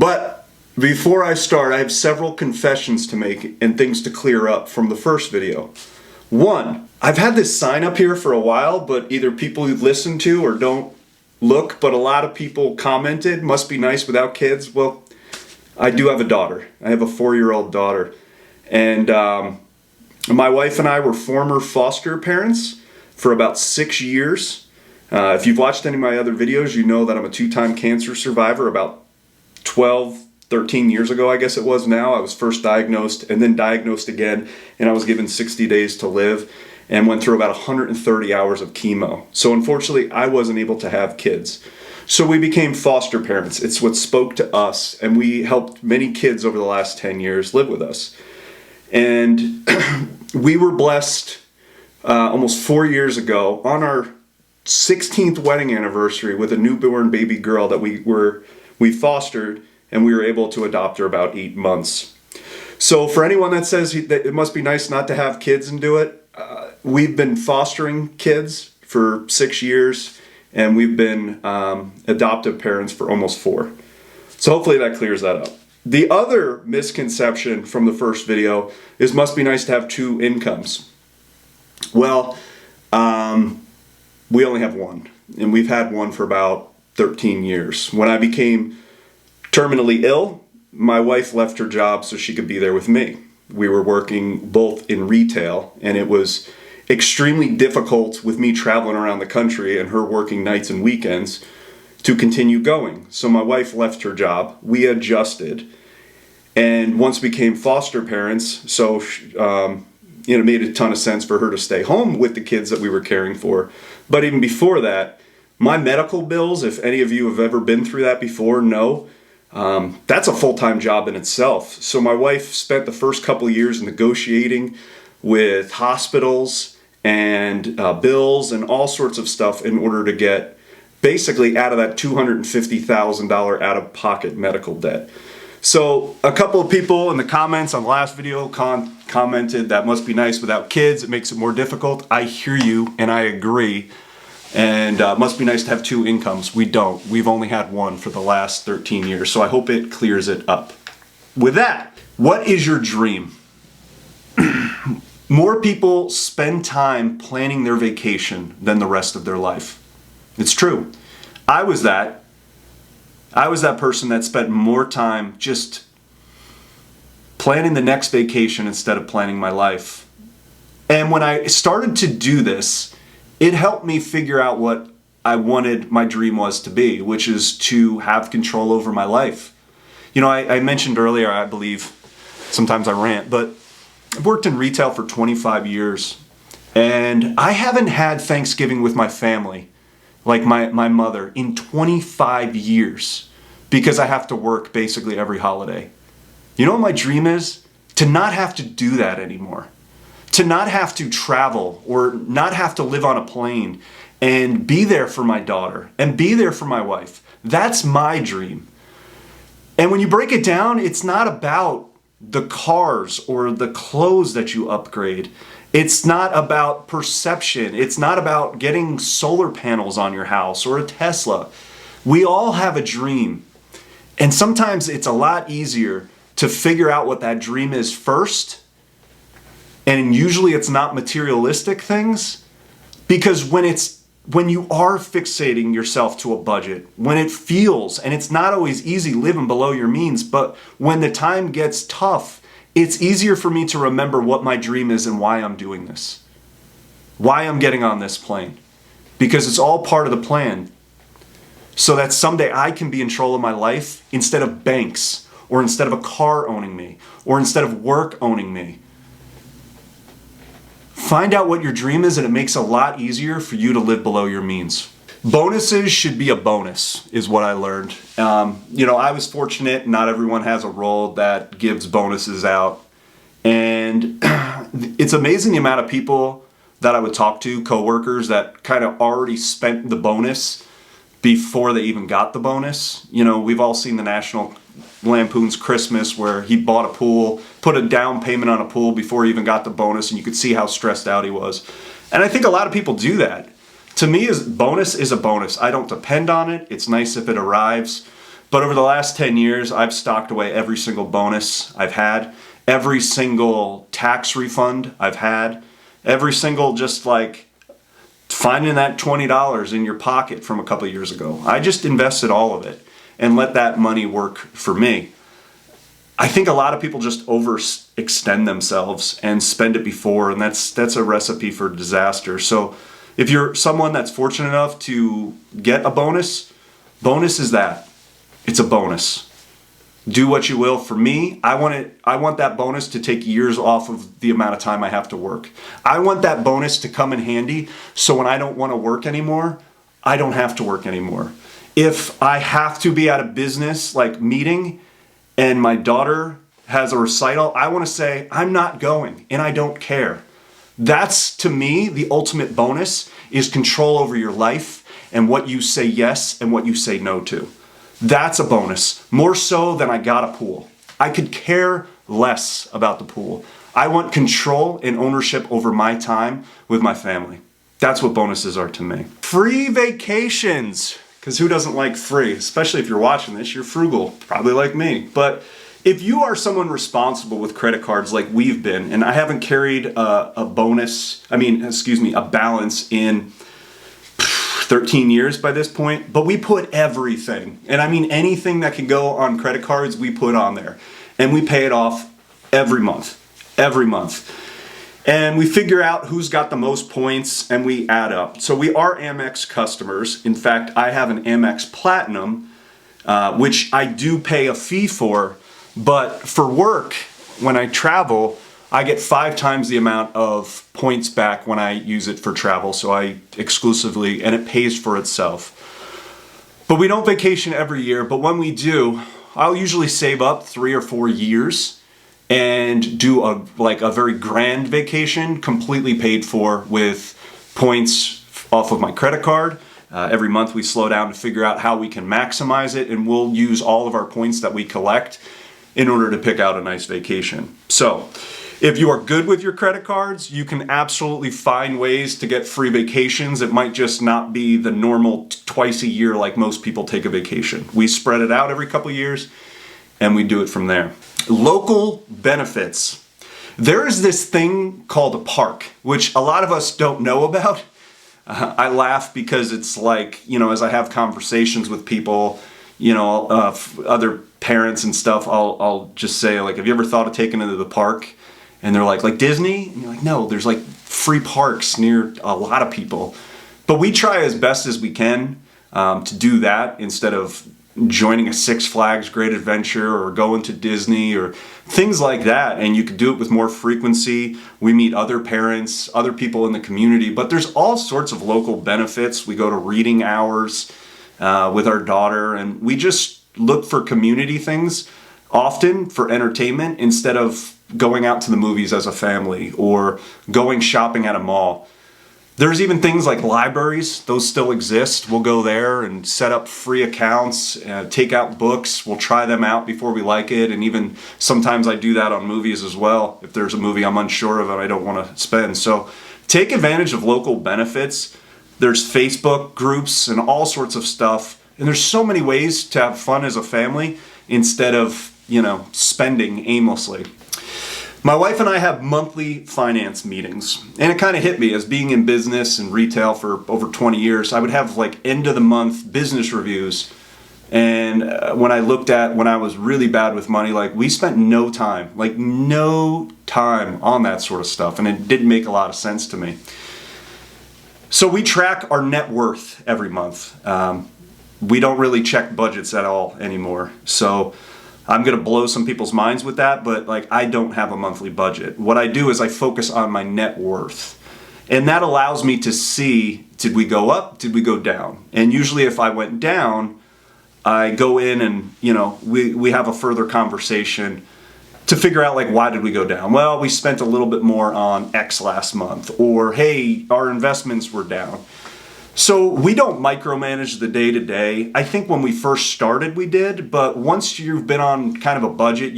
But before I start, I have several confessions to make and things to clear up from the first video. One, I've had this sign up here for a while, but either people who listen to or don't look, but a lot of people commented, must be nice without kids. Well, I do have a daughter. I have a 4-year-old daughter. And my wife and I were former foster parents for about 6 years. If you've watched any of my other videos, you know that I'm a 2-time cancer survivor. About 13 years ago, I guess it was now, I was first diagnosed and then diagnosed again, and I was given 60 days to live and went through about 130 hours of chemo. So unfortunately, I wasn't able to have kids. So we became foster parents. It's what spoke to us, and we helped many kids over the last 10 years live with us. And we were blessed almost 4 years ago on our 16th wedding anniversary with a newborn baby girl that we fostered, and we were able to adopt her about 8 months. So for anyone that says that it must be nice not to have kids and do it, we've been fostering kids for 6 years, and we've been adoptive parents for almost 4. So hopefully that clears that up. The other misconception from the first video is must be nice to have 2 incomes. Well, we only have one, and we've had one for about 13 years. When I became terminally ill, my wife left her job so she could be there with me. We were working both in retail, and it was extremely difficult with me traveling around the country and her working nights and weekends to continue going. So my wife left her job, we adjusted, and once we became foster parents, so it made a ton of sense for her to stay home with the kids that we were caring for. But even before that, my medical bills, if any of you have ever been through that before, know that's a full-time job in itself. So my wife spent the first couple of years negotiating with hospitals and bills and all sorts of stuff in order to get basically out of that $250,000 out-of-pocket medical debt. So a couple of people in the comments on the last video commented that must be nice without kids. It makes it more difficult. I hear you and I agree. And must be nice to have 2 incomes. We don't. We've only had one for the last 13 years. So I hope it clears it up. With that, what is your dream? More people spend time planning their vacation than the rest of their life. It's true. I was that person that spent more time just planning the next vacation instead of planning my life. And when I started to do this, it helped me figure out what I wanted my dream was to be, which is to have control over my life. You know, I mentioned earlier, I believe, sometimes I rant, but I've worked in retail for 25 years, and I haven't had Thanksgiving with my family, like my mother, in 25 years, because I have to work basically every holiday. You know what my dream is? To not have to do that anymore. To not have to travel or not have to live on a plane and be there for my daughter and be there for my wife. That's my dream. And when you break it down, it's not about the cars or the clothes that you upgrade. It's not about perception. It's not about getting solar panels on your house or a Tesla. We all have a dream. And sometimes it's a lot easier to figure out what that dream is first. And usually it's not materialistic things, because when you are fixating yourself to a budget, when it feels, and it's not always easy living below your means, but when the time gets tough, it's easier for me to remember what my dream is and why I'm doing this, why I'm getting on this plane, because it's all part of the plan, so that someday I can be in control of my life instead of banks, or instead of a car owning me, or instead of work owning me. Find out what your dream is, and it makes a lot easier for you to live below your means. Bonuses should be a bonus, is what I learned. I was fortunate. Not everyone has a role that gives bonuses out. And it's amazing the amount of people that I would talk to, coworkers, that kind of already spent the bonus before they even got the bonus. You know, we've all seen the National Lampoon's Christmas, where he bought a pool, put a down payment on a pool before he even got the bonus, and you could see how stressed out he was. And I think a lot of people do that. To me, bonus is a bonus. I don't depend on it. It's nice if it arrives, But over the last 10 years, I've stocked away every single bonus I've had, every single tax refund I've had, every single just like finding that $20 in your pocket from a couple of years ago. I just invested all of it and let that money work for me. I think a lot of people just overextend themselves and spend it before, and that's a recipe for disaster. So if you're someone that's fortunate enough to get a bonus is that. It's a bonus. Do what you will. For me, I want that bonus to take years off of the amount of time I have to work. I want that bonus to come in handy so when I don't want to work anymore, I don't have to work anymore. If I have to be at a business like meeting and my daughter has a recital, I want to say, I'm not going and I don't care. That's, to me, the ultimate bonus is control over your life and what you say yes and what you say no to. That's a bonus, more so than I got a pool. I could care less about the pool. I want control and ownership over my time with my family. That's what bonuses are to me. Free vacations, because who doesn't like free? Especially if you're watching this, you're frugal, probably like me. But if you are someone responsible with credit cards like we've been, and I haven't carried a balance in 13 years by this point, but we put everything, and I mean anything that can go on credit cards, we put on there. And we pay it off every month. And we figure out who's got the most points and we add up. So we are Amex customers. In fact, I have an Amex Platinum, which I do pay a fee for, but for work, when I travel, I get 5 times the amount of points back when I use it for travel, so I exclusively, and it pays for itself. But we don't vacation every year, but when we do, I'll usually save up 3 or 4 years and do a very grand vacation, completely paid for with points off of my credit card. Every month we slow down to figure out how we can maximize it, and we'll use all of our points that we collect in order to pick out a nice vacation. So, if you are good with your credit cards, you can absolutely find ways to get free vacations. It might just not be the normal twice a year like most people take a vacation. We spread it out every couple years and we do it from there. Local benefits. There is this thing called a park, which a lot of us don't know about. I laugh because it's like, as I have conversations with people, other parents and stuff, I'll just say, like, have you ever thought of taking it to the park? And they're like Disney? And you're like, no, there's like free parks near a lot of people. But we try as best as we can to do that instead of joining a Six Flags Great Adventure or going to Disney or things like that. And you could do it with more frequency. We meet other parents, other people in the community, but there's all sorts of local benefits. We go to reading hours with our daughter, and we just look for community things often for entertainment instead of going out to the movies as a family or going shopping at a mall. There's even things like libraries. Those still exist. We'll go there and set up free accounts, take out books. We'll try them out before we like it. And even sometimes I do that on movies as well. If there's a movie I'm unsure of and I don't want to spend. So take advantage of local benefits. There's Facebook groups and all sorts of stuff. And there's so many ways to have fun as a family instead of, spending aimlessly. My wife and I have monthly finance meetings, and it kind of hit me as being in business and retail for over 20 years. I would have end of the month business reviews, and when I was really bad with money, we spent no time on that sort of stuff, and it didn't make a lot of sense to me. So we track our net worth every month. We don't really check budgets at all anymore. So I'm going to blow some people's minds with that, but I don't have a monthly budget. What I do is I focus on my net worth. And that allows me to see, did we go up? Did we go down? And usually if I went down, I go in and, we have a further conversation to figure out why did we go down? Well, we spent a little bit more on X last month, or hey, our investments were down. So we don't micromanage the day-to-day. I think when we first started we did, but once you've been on kind of a budget,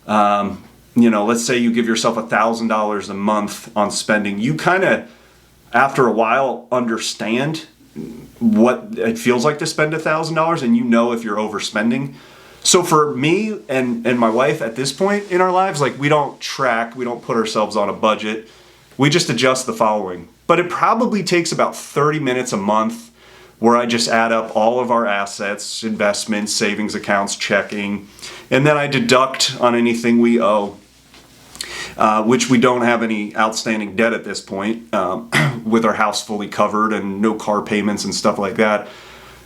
let's say you give yourself $1,000 a month on spending, you kind of, after a while, understand what it feels like to spend $1,000, and you know if you're overspending. So for me and my wife at this point in our lives, like we don't track, we don't put ourselves on a budget. We just adjust the following. But it probably takes about 30 minutes a month where I just add up all of our assets, investments, savings accounts, checking, and then I deduct on anything we owe, which we don't have any outstanding debt at this point, with our house fully covered and no car payments and stuff like that.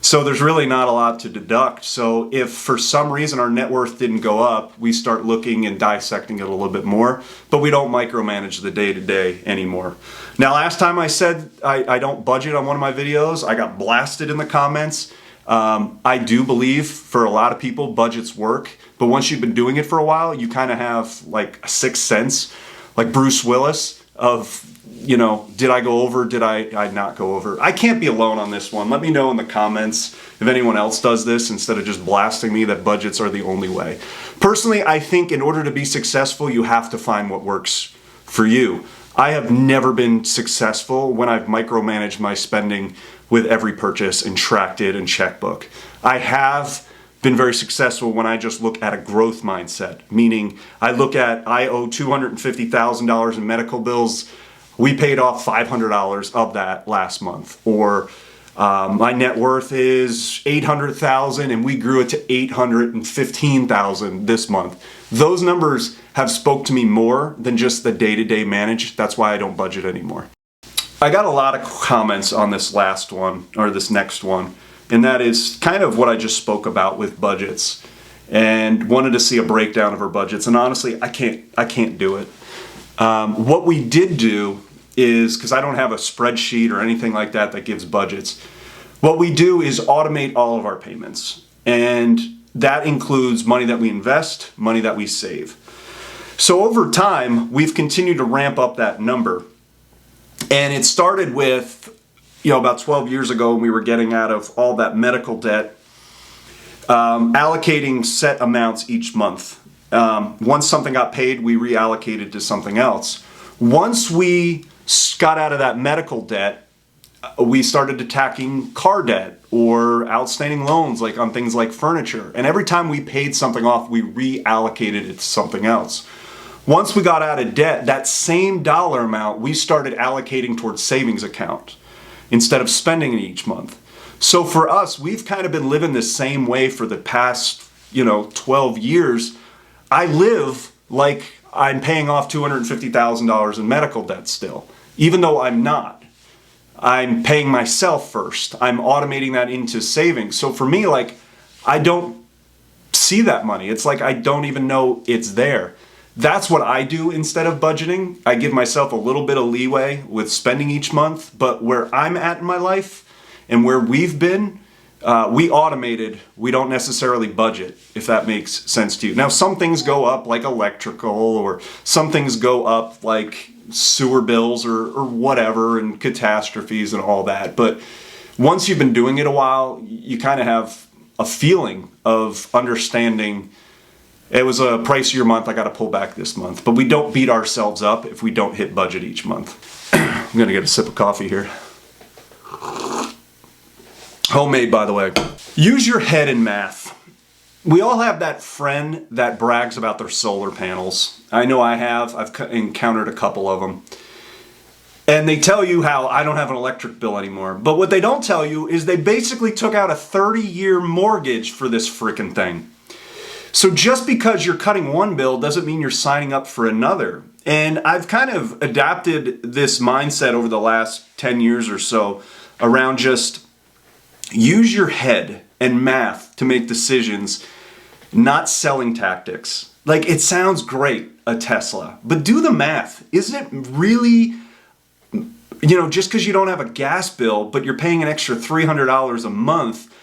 So there's really not a lot to deduct. So if for some reason our net worth didn't go up, we start looking and dissecting it a little bit more, but we don't micromanage the day-to-day anymore. Now, last time I said I don't budget on one of my videos, I got blasted in the comments. I do believe for a lot of people budgets work, but once you've been doing it for a while, you kind of have like a sixth sense, like Bruce Willis of, you know, did I go over? Did I not go over? I can't be alone on this one. Let me know in the comments if anyone else does this instead of just blasting me that budgets are the only way. Personally, I think in order to be successful, you have to find what works for you. I have never been successful when I've micromanaged my spending with every purchase and tracked it and checkbook. I have been very successful when I just look at a growth mindset, meaning I look at I owe $250,000 in medical bills. We paid off $500 of that last month. Or my net worth is $800,000 and we grew it to $815,000 this month. Those numbers have spoke to me more than just the day-to-day manage. That's why I don't budget anymore. I got a lot of comments on this last one, or this next one, and that is kind of what I just spoke about with budgets, and wanted to see a breakdown of our budgets. And honestly, I can't do it. What we did do is, because I don't have a spreadsheet or anything like that that gives budgets, what we do is automate all of our payments. And that includes money that we invest, money that we save. So over time, we've continued to ramp up that number. And it started with, about 12 years ago when we were getting out of all that medical debt, allocating set amounts each month. Once something got paid, we reallocated to something else. Once we got out of that medical debt, we started attacking car debt or outstanding loans, like on things like furniture. And every time we paid something off, we reallocated it to something else. Once we got out of debt, that same dollar amount, we started allocating towards savings account instead of spending it each month. So for us, we've kind of been living the same way for the past, 12 years. I live like I'm paying off $250,000 in medical debt still, even though I'm not. I'm paying myself first. I'm automating that into savings. So for me, I don't see that money. It's like I don't even know it's there. That's what I do instead of budgeting. I give myself a little bit of leeway with spending each month, but where I'm at in my life and where we've been, we automated. We don't necessarily budget, if that makes sense to you. Now, some things go up like electrical, or some things go up like sewer bills or whatever, and catastrophes and all that. But once you've been doing it a while, you kind of have a feeling of understanding. It was a pricier month, I got to pull back this month. But we don't beat ourselves up if we don't hit budget each month. I'm going to get a sip of coffee here. Homemade, by the way. Use your head in math. We all have that friend that brags about their solar panels. I know I have. I've encountered a couple of them. And they tell you how I don't have an electric bill anymore. But what they don't tell you is they basically took out a 30-year mortgage for this frickin' thing. So just because you're cutting one bill doesn't mean you're signing up for another. And I've kind of adapted this mindset over the last 10 years or so around just use your head and math to make decisions, not selling tactics. Like, it sounds great, a Tesla, but do the math. Isn't it really, just because you don't have a gas bill, but you're paying an extra $300 a month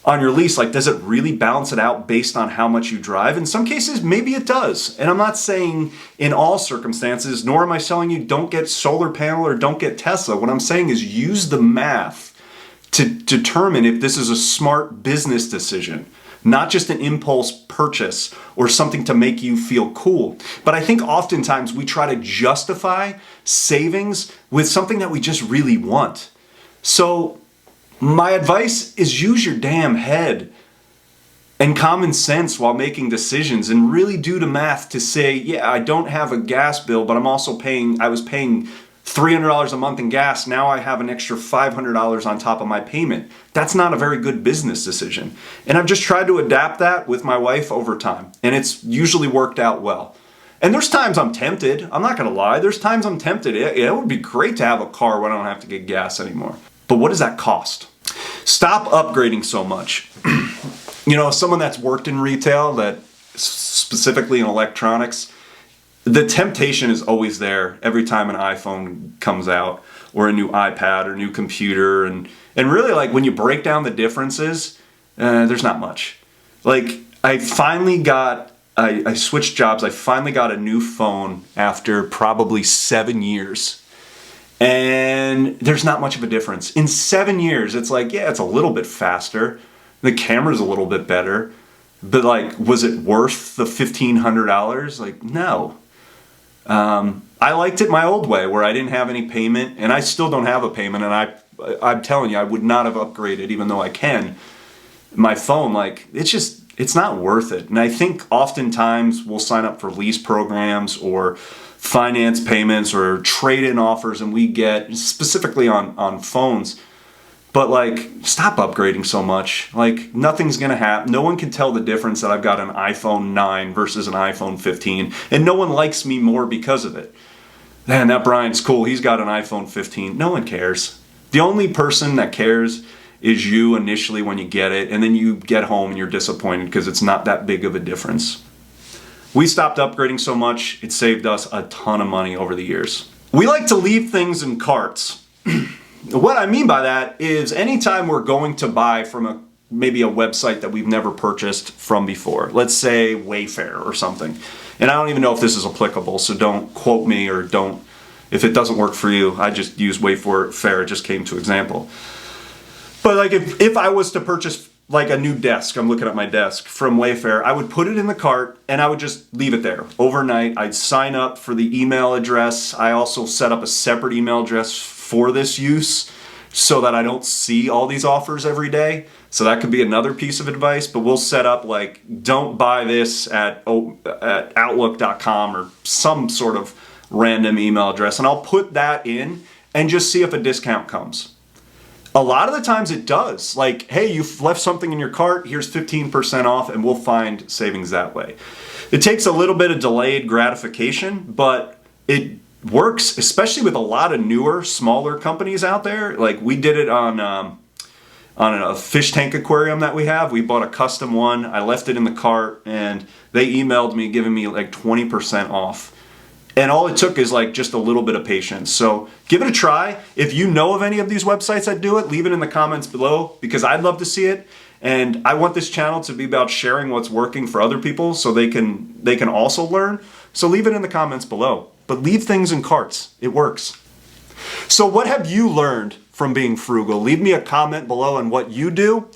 on your lease, does it really balance it out based on how much you drive? In some cases, maybe it does. And I'm not saying in all circumstances, nor am I telling you don't get solar panel or don't get Tesla. What I'm saying is use the math to determine if this is a smart business decision, not just an impulse purchase or something to make you feel cool. But I think oftentimes we try to justify savings with something that we just really want. So My advice is use your damn head and common sense while making decisions, and really do the math to say, yeah, I don't have a gas bill, but I was paying $300 a month in gas. Now I have an extra $500 on top of my payment. That's not a very good business decision. And I've just tried to adapt that with my wife over time, and it's usually worked out well. And there's times I'm tempted. I'm not gonna lie. There's times I'm tempted. It would be great to have a car when I don't have to get gas anymore. But what does that cost? Stop upgrading so much. Someone that's worked in retail, that specifically in electronics, the temptation is always there every time an iPhone comes out, or a new iPad or new computer. And really, like, when you break down the differences, there's not much. Like, I switched jobs. I finally got a new phone after probably 7 years. And there's not much of a difference. In 7 years, it's like, yeah, it's a little bit faster. The camera's a little bit better. But, like, was it worth the $1,500? Like, no. I liked it my old way, where I didn't have any payment, and I still don't have a payment, and I'm telling you, I would not have upgraded, even though I can. My phone, like, it's not worth it. And I think oftentimes we'll sign up for lease programs or finance payments or trade-in offers, and we get, specifically on phones, but, like, stop upgrading so much. Like, nothing's gonna happen. No one can tell the difference that I've got an iPhone 9 versus an iPhone 15, and no one likes me more because of it. Man, that Brian's cool. He's got an iPhone 15. No one cares. The only person that cares is you initially when you get it, and then you get home and you're disappointed because it's not that big of a difference. We stopped upgrading so much, it saved us a ton of money over the years. We like to leave things in carts. What I mean by that is anytime we're going to buy from maybe a website that we've never purchased from before, let's say Wayfair or something, and I don't even know if this is applicable, so don't quote me, or don't, if it doesn't work for you, I just use Wayfair, it just came to example. But, like, if I was to purchase, like, a new desk, I'm looking at my desk from Wayfair, I would put it in the cart and I would just leave it there overnight. I'd sign up for the email address. I also set up a separate email address for this use so that I don't see all these offers every day. So that could be another piece of advice, but we'll set up, like, don't buy this at outlook.com or some sort of random email address, and I'll put that in and just see if a discount comes. A lot of the times it does. Like, hey, you've left something in your cart, here's 15% off, and we'll find savings that way. It takes a little bit of delayed gratification, but it works, especially with a lot of newer, smaller companies out there. Like, we did it on a fish tank aquarium that we have. We bought a custom one. I left it in the cart, and they emailed me giving me like 20% off. And all it took is, like, just a little bit of patience. So give it a try. If you know of any of these websites that do it, leave it in the comments below, because I'd love to see it. And I want this channel to be about sharing what's working for other people so they can also learn. So leave it in the comments below. But leave things in carts. It works. So what have you learned from being frugal? Leave me a comment below on what you do.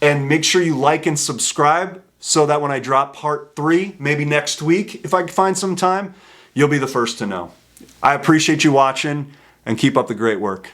And make sure you like and subscribe so that when I drop part 3, maybe next week, if I can find some time, you'll be the first to know. I appreciate you watching, and keep up the great work.